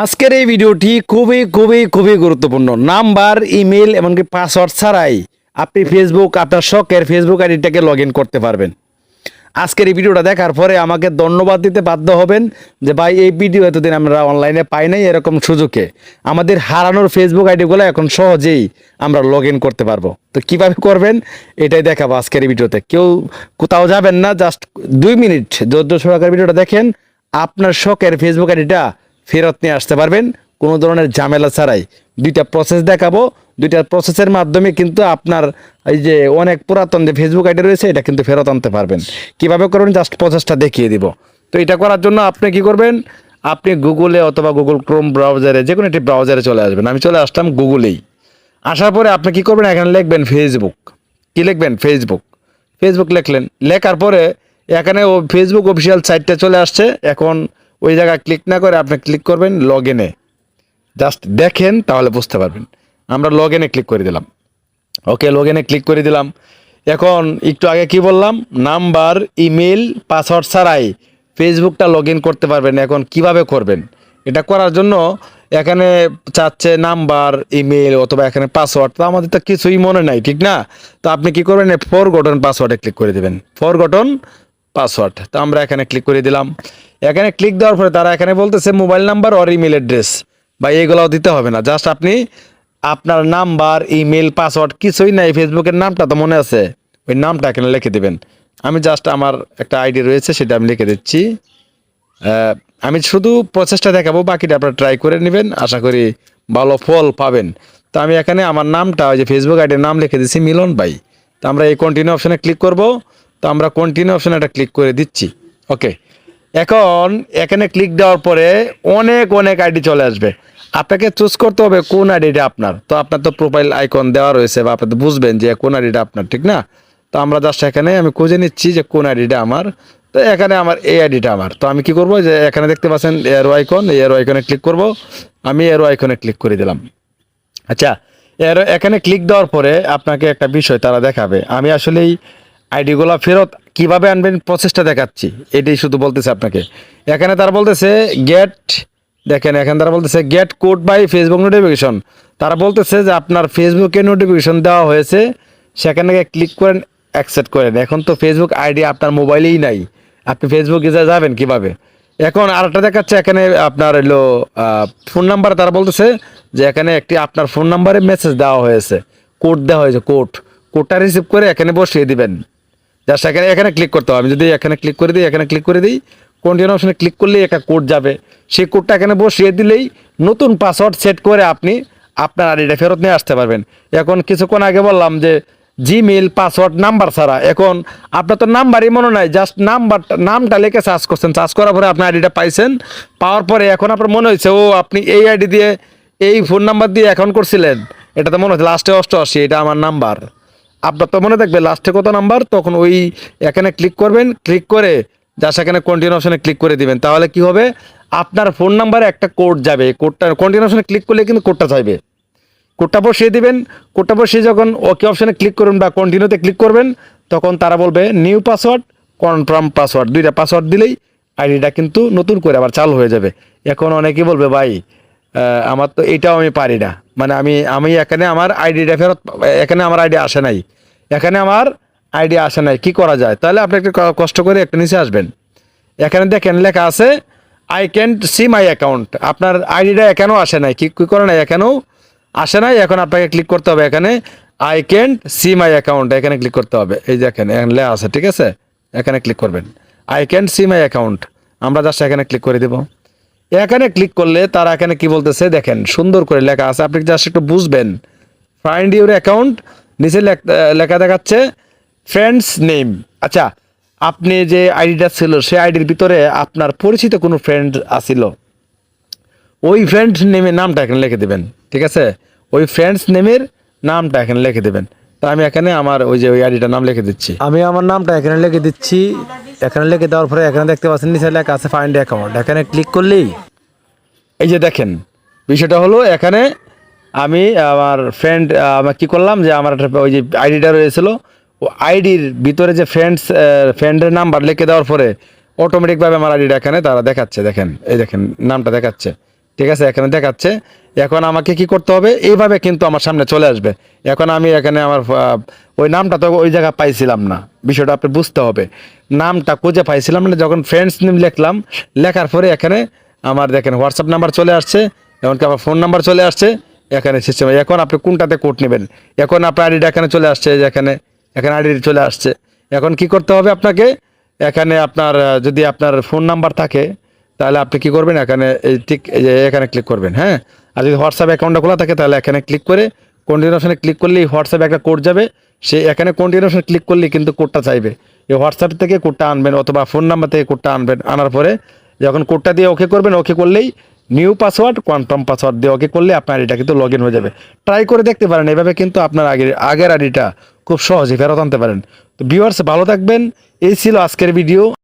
আজকের এই ভিডিওটি খুবই খুবই খুবই গুরুত্বপূর্ণ। নাম্বার, ইমেল এমনকি পাসওয়ার্ড ছাড়াই আপনি ফেসবুক, আপনার শখের ফেসবুক আইডিটাকে লগ ইন করতে পারবেন। আজকের এই ভিডিওটা দেখার পরে আমাকে ধন্যবাদ দিতে বাধ্য হবেন যে ভাই এই ভিডিও এতদিন আমরা অনলাইনে পাই নাই এরকম সুযোগে আমাদের হারানোর ফেসবুক আইডিগুলো এখন সহজেই আমরা লগ ইন করতে পারবো। তো কিভাবে করবেন এটাই দেখাবো আজকের এই ভিডিওতে। কেউ কোথাও যাবেন না, জাস্ট 2 মিনিট ধৈর্য সহকারে ভিডিওটা দেখেন, আপনার শখের ফেসবুক আইডিটা ফেরত নিয়ে আসতে পারবেন কোনো ধরনের ঝামেলা ছাড়াই। দুইটা প্রসেস দেখাবো, দুইটা প্রসেসের মাধ্যমে কিন্তু আপনার এই যে অনেক পুরাতন যে ফেসবুক আইডি রয়েছে এটা কিন্তু ফেরত আনতে পারবেন। কিভাবে করবেন জাস্ট প্রসেসটা দেখিয়ে দিব। তো এটা করার জন্য আপনি কি করবেন, আপনি গুগলে অথবা গুগল ক্রোম ব্রাউজারে যে কোনো একটি ব্রাউজারে চলে আসবেন। আমি চলে আসলাম গুগলেই। আসার পরে আপনি কি করবেন, এখানে লিখবেন ফেসবুক। কি লিখবেন? ফেসবুক। ফেসবুক লিখলেন, লেখার পরে এখানে ও ফেসবুক অফিসিয়াল সাইটটা চলে আসছে। এখন ওই জায়গায় ক্লিক না করে আপনি ক্লিক করবেন লগ ইনে। জাস্ট দেখেন তাহলে বুঝতে পারবেন। আমরা লগ ইনে ক্লিক করে দিলাম। ওকে, লগ ইনে ক্লিক করে দিলাম। এখন একটু আগে কি বললাম, নাম্বার, ইমেল, পাসওয়ার্ড ছাড়াই ফেসবুকটা লগ ইন করতে পারবেন। এখন কিভাবে করবেন, এটা করার জন্য এখানে চাচ্ছে নাম্বার, ইমেল অথবা এখানে পাসওয়ার্ড। তো আমাদের তো কিছুই মনে নাই, ঠিক না? তো আপনি কি করবেন, ফরগটন পাসওয়ার্ডে ক্লিক করে দেবেন। ফরগটন পাসওয়ার্ড, তো আমরা এখানে ক্লিক করে দিলাম। এখানে ক্লিক দেওয়ার পরে তারা এখানে বলতেছে মোবাইল নাম্বার আর ইমেল অ্যাড্রেস, বা এইগুলোও দিতে হবে না। জাস্ট আপনি আপনার নাম্বার, ইমেল, পাসওয়ার্ড কিছুই নাই, ফেসবুকের নামটা তো মনে আছে, ওই নামটা এখানে লিখে দেবেন। আমি জাস্ট আমার একটা আইডি রয়েছে সেটা আমি লিখে দিচ্ছি। আমি শুধু প্রসেসটা দেখাবো, বাকিটা আপনারা ট্রাই করে নেবেন, আশা করি ভালো ফল পাবেন। তো আমি এখানে আমার নামটা, ওই যে ফেসবুক আইডির নাম লিখে দিচ্ছি মিলন ভাই। তো আমরা এই কন্টিনিউ অপশানে ক্লিক করব। তো আমরা কন্টিনিউ অপশানে একটা ক্লিক করে দিচ্ছি। ওকে, এখন এখানে ক্লিক দেওয়ার পরে অনেক অনেক আইডি চলে আসবে। আপনাকে চুজ করতে হবে কোন আইডিটা আপনার। তো আপনার তো প্রোফাইল আইকন দেওয়া রয়েছে, বা আপনি তো বুঝবেন যে কোন আইডিটা আপনার, ঠিক না? তো আমরা জাস্ট এখানে আমি খুঁজে নিচ্ছি যে কোন আইডিটা আমার। তো এখানে আমার এই আইডিটা আমার। তো আমি কি করব, যে এখানে দেখতে পাচ্ছেন এরো আইকন, এই এরো আইকনে ক্লিক করব। আমি এরো আইকনে ক্লিক করে দিলাম। আচ্ছা, এখানে ক্লিক দেওয়ার পরে আপনাকে একটা বিষয় তারা দেখাবে। আমি আসলেই আইডিগুলো ফেরত কিভাবে আনবেন প্রসেসটা দেখাচ্ছি, এটাই শুধু বলতেছে আপনাকে। এখানে তারা বলতেছে গেট, দেখেন এখানে তারা বলতেছে get code by Facebook notification. তারা বলতেছে যে আপনার ফেসবুকে নোটিফিকেশন দেওয়া হয়েছে, সেখানে ক্লিক করেন, অ্যাকসেপ্ট করেন। এখন তো ফেসবুক আইডি আপনার মোবাইলেই নাই, আপনি ফেসবুকে যাবেন কিভাবে? এখন আরেকটা দেখাচ্ছে এখানে আপনার হলো ফোন নাম্বার। তারা বলতেছে যে এখানে একটি আপনার ফোন নাম্বারে মেসেজ দেওয়া হয়েছে, কোড দেওয়া হয়েছে, কোডটা রিসিভ করে এখানে বসিয়ে দিবেন। জাস্ট এখানে এখানে ক্লিক করতে হবে। আমি যদি এখানে ক্লিক করে দিই, এখানে ক্লিক করে দিই, কন্টিনিউ অপশনে ক্লিক করলেই একটা কোড যাবে। সেই কোডটা এখানে বসিয়ে দিলেই নতুন পাসওয়ার্ড সেট করে আপনি আপনার আইডিটা ফেরত নিয়ে আসতে পারবেন। এখন কিছুক্ষণ আগে বললাম যে জিমেল, পাসওয়ার্ড, নাম্বার ছাড়া। এখন আপনার তো নাম্বারই মনে নাই, জাস্ট নামটা লিখে সার্চ করছেন, সার্চ করার পরে আপনি আইডিটা পাইছেন। পাওয়ার পরে এখন আপনার মনে হয়েছে ও আপনি এই আইডি দিয়ে, এই ফোন নাম্বার দিয়ে অ্যাকাউন্ট করছিলেন। এটা তো মনে হচ্ছে লাস্টে 88, এটা আমার নাম্বার। আপনার তো মনে থাকবে লাস্টে কত নাম্বার, তখন ওই এখানে ক্লিক করবেন। ক্লিক করে জাস্ট এখানে কন্টিনিউ অপশনে ক্লিক করে দিবেন। তাহলে কি হবে, আপনার ফোন নাম্বারে একটা কোড যাবে। কোডটা কন্টিনিউ অপশনে ক্লিক করলে কিন্তু কোডটা চাইবে, কোডটা বসিয়ে দিবেন। কোডটা বসিয়ে যখন ওকে অপশনে ক্লিক করবেন বা কন্টিনিউতে ক্লিক করবেন, তখন তারা বলবে নিউ পাসওয়ার্ড, কনফার্ম পাসওয়ার্ড, দুইটা পাসওয়ার্ড দিলেই আইডিটা কিন্তু নতুন করে আবার চালু হয়ে যাবে। এখন অনেকেই বলবে ভাই আমার তো এটাও আমি পারি না, মানে আমি এখানে আমার আইডিটা ফেরত, এখানে আমার আইডি আসে নাই, এখানে আমার আইডি আসে নাই, কি করা যায়? তাহলে আপনি একটু কষ্ট করে একটা নিচে আসবেন। এখানে দেখেন লেখা আছে I can't see my account. আপনার আইডিটা এখানেও আসে নাই, কি করে নাই, এখানেও আসে নাই। এখন আপনাকে ক্লিক করতে হবে এখানে I can't see my account, এখানে ক্লিক করতে হবে। এই দেখেন এখানে লেখা আছে, ঠিক আছে? এখানে ক্লিক করবেন I can't see my account. আমরা জাস্ট এখানে ক্লিক করে দেব। এখানে ক্লিক করলে তারা এখানে কি বলতেছে দেখেন, সুন্দর করে লেখা আছে, আপনি জাস্ট একটু বুঝবেন। ফাইন্ড ইউর অ্যাকাউন্ট, নিচে লেখা দেখাচ্ছে ফ্রেন্ডস নেম। আচ্ছা, আপনি যে আইডিটা ছিল সেই আইডির ভিতরে আপনার পরিচিত কোনো ফ্রেন্ড আসিল, ওই ফ্রেন্ড নেমের নামটা এখানে লিখে দেবেন, ঠিক আছে? ওই ফ্রেন্ডস নেমের নামটা এখানে লিখে দেবেন। তো আমি এখানে আমার ওই যে ওই আইডিটার নাম লিখে দিচ্ছি। আমি আমার নামটা এখানে লিখে দিচ্ছি। এখানে লিখে দেওয়ার পরে এখানে দেখতে পাচ্ছেন নিচে লেখা আছে ফাইন্ড অ্যাকাউন্ট। এখানে ক্লিক করলেই এই যে দেখেন, বিষয়টা হলো এখানে আমি আমার ফ্রেন্ড আমার কী করলাম, যে আমার একটা ওই যে আইডিটা রয়েছিল, ও আইডির ভিতরে যে ফ্রেন্ডের নাম্বার লিখে দেওয়ার পরে অটোমেটিকভাবে আমার আইডিটা এখানে তারা দেখাচ্ছে। দেখেন এই দেখেন নামটা দেখাচ্ছে। ঠিক আছে, এখানে দেখাচ্ছে। এখন আমাকে কি করতে হবে, এইভাবে কিন্তু আমার সামনে চলে আসবে। এখন আমি এখানে আমার ওই নামটা তো ওই জায়গায় পাইছিলাম না, বিষয়টা আপনি বুঝতে হবে। নামটা খুঁজে পাইছিলাম না, যখন ফ্রেন্ডস নেম লিখলাম, লেখার পরে এখানে আমার দেখেন হোয়াটসঅ্যাপ নাম্বার চলে আসছে, এমনকি আমার ফোন নাম্বার চলে আসছে এখানে সিস্টেমে। এখন আপনি কোনটাতে কোড নেবেন, এখন আপনার আইডিটা এখানে চলে আসছে, যে এখানে এখানে আইডি চলে আসছে। এখন কি করতে হবে আপনাকে, এখানে আপনার যদি আপনার ফোন নাম্বার থাকে তাহলে আপনি কি করবেন, এখানে এই ঠিক এই যে এখানে ক্লিক করবেন, হ্যাঁ। আর যদি হোয়াটসঅ্যাপ অ্যাকাউন্টটা খোলা থাকে তাহলে এখানে ক্লিক করে কন্টিনিউ অপশনে ক্লিক করলেই হোয়াটসঅ্যাপে একটা কোড যাবে, সে এখানে কন্টিনিউ অপশনে ক্লিক করলেই কিন্তু কোডটা চাইবে। এই হোয়াটসঅ্যাপ থেকে কোডটা আনবেন অথবা ফোন নাম্বার থেকে কোডটা আনবেন, আনার পরে যখন কোডটা দিয়ে ওকে করবেন, ওকে করলেই নিউ পাসওয়ার্ড কনফার্ম পাসওয়ার্ড দিয়ে ওকে করলে আপনার আইডিটা কিন্তু লগ ইন হয়ে যাবে। ট্রাই করে দেখতে পারেন, এভাবে কিন্তু আপনার আগের আইডিটা খুব সহজে ফেরত আনতে পারেন। তো ভিউয়ার্স ভালো থাকবেন, এই ছিল আজকের ভিডিও।